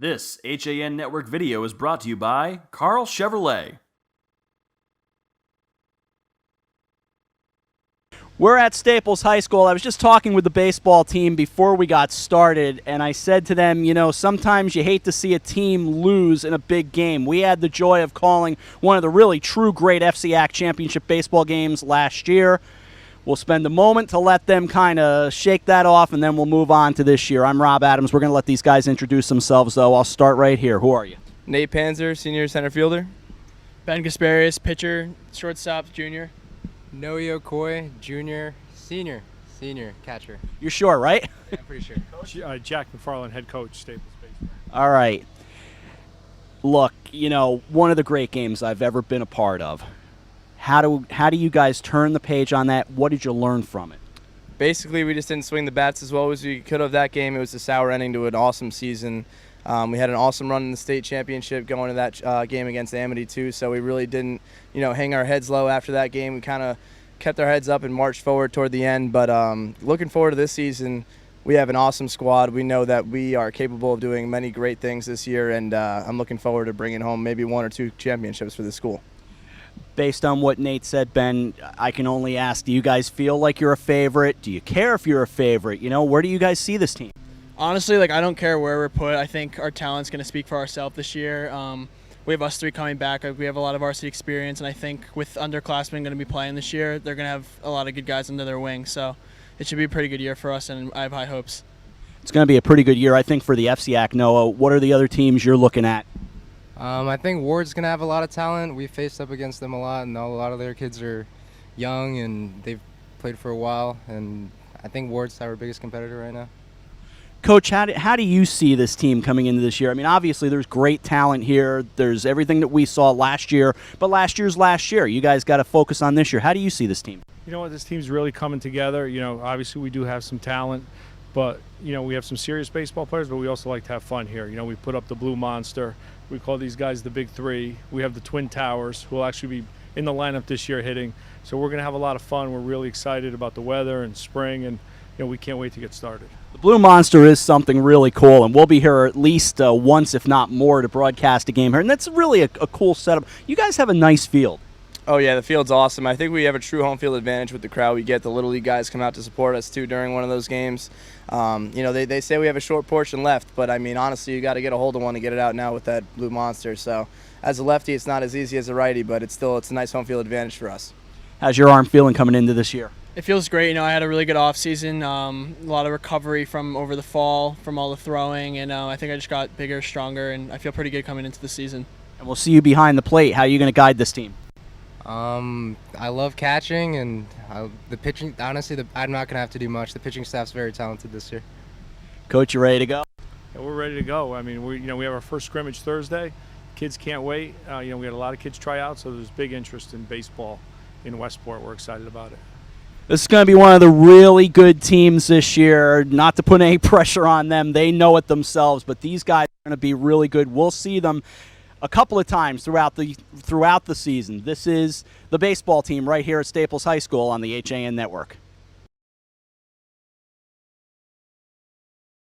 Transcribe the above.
This HAN Network video is brought to you by Carl Chevrolet. We're at Staples High School. I was just talking with the baseball team before we got started, and I said to them, you know, sometimes you hate to see a team lose in a big game. We had the joy of calling one of the really true great FCIAC championship baseball games last year. We'll spend a moment to let them kind of shake that off, and then we'll move on to this year. I'm Rob Adams. We're going to let these guys introduce themselves, though. I'll start right here. Who are you? Nate Panzer, senior center fielder. Ben Casparius, pitcher, shortstop, junior. Noah Yokoi, junior, senior catcher. You're sure, right? Yeah, I'm pretty sure. Jack McFarland, head coach, Staples Baseball. All right. Look, you know, one of the great games I've ever been a part of. How do you guys turn the page on that? What did you learn from it? Basically, we just didn't swing the bats as well as we could have that game. It was a sour ending to an awesome season. We had an awesome run in the state championship going to that game against Amity too. So we really didn't, hang our heads low after that game. We kind of kept our heads up and marched forward toward the end. But looking forward to this season, we have an awesome squad. We know that we are capable of doing many great things this year, and I'm looking forward to bringing home maybe 1 or 2 championships for the school. Based on what Nate said, Ben, I can only ask, do you guys feel like you're a favorite? Do you care if you're a favorite? Where do you guys see this team? Honestly, I don't care where we're put. I think our talent's going to speak for ourselves this year. We have us 3 coming back. We have a lot of varsity experience, and I think with underclassmen going to be playing this year, they're going to have a lot of good guys under their wing. So it should be a pretty good year for us, and I have high hopes. It's going to be a pretty good year, I think, for the FCIAC. Noah, what are the other teams you're looking at? I think Ward's going to have a lot of talent. We've faced up against them a lot, and a lot of their kids are young, and they've played for a while. And I think Ward's our biggest competitor right now. Coach, how do you see this team coming into this year? I mean, obviously there's great talent here. There's everything that we saw last year, but last year's last year. You guys got to focus on this year. How do you see this team? You know what? This team's really coming together. Obviously we do have some talent, but, we have some serious baseball players, but we also like to have fun here. We put up the Blue Monster. We call these guys the Big Three. We have the Twin Towers, who will actually be in the lineup this year hitting. So we're going to have a lot of fun. We're really excited about the weather and spring, and we can't wait to get started. The Blue Monster is something really cool, and we'll be here at least once, if not more, to broadcast a game here. And that's really a cool setup. You guys have a nice field. Oh, yeah, the field's awesome. I think we have a true home field advantage with the crowd. We get the Little League guys come out to support us, too, during one of those games. They say we have a short portion left, but, honestly, you got to get a hold of one to get it out now with that Blue Monster. So, as a lefty, it's not as easy as a righty, but it's a nice home field advantage for us. How's your arm feeling coming into this year? It feels great. I had a really good off season, a lot of recovery from over the fall, from all the throwing, and I think I just got bigger, stronger, and I feel pretty good coming into the season. And we'll see you behind the plate. How are you going to guide this team? I love catching, and the pitching. Honestly, I'm not going to have to do much. The pitching staff's very talented this year. Coach, you ready to go? Yeah, we're ready to go. We have our first scrimmage Thursday. Kids can't wait. We had a lot of kids try out, so there's big interest in baseball in Westport. We're excited about it. This is going to be one of the really good teams this year. Not to put any pressure on them. They know it themselves, but these guys are going to be really good. We'll see them a couple of times throughout the season. This is the baseball team right here at Staples High School on the HAN Network.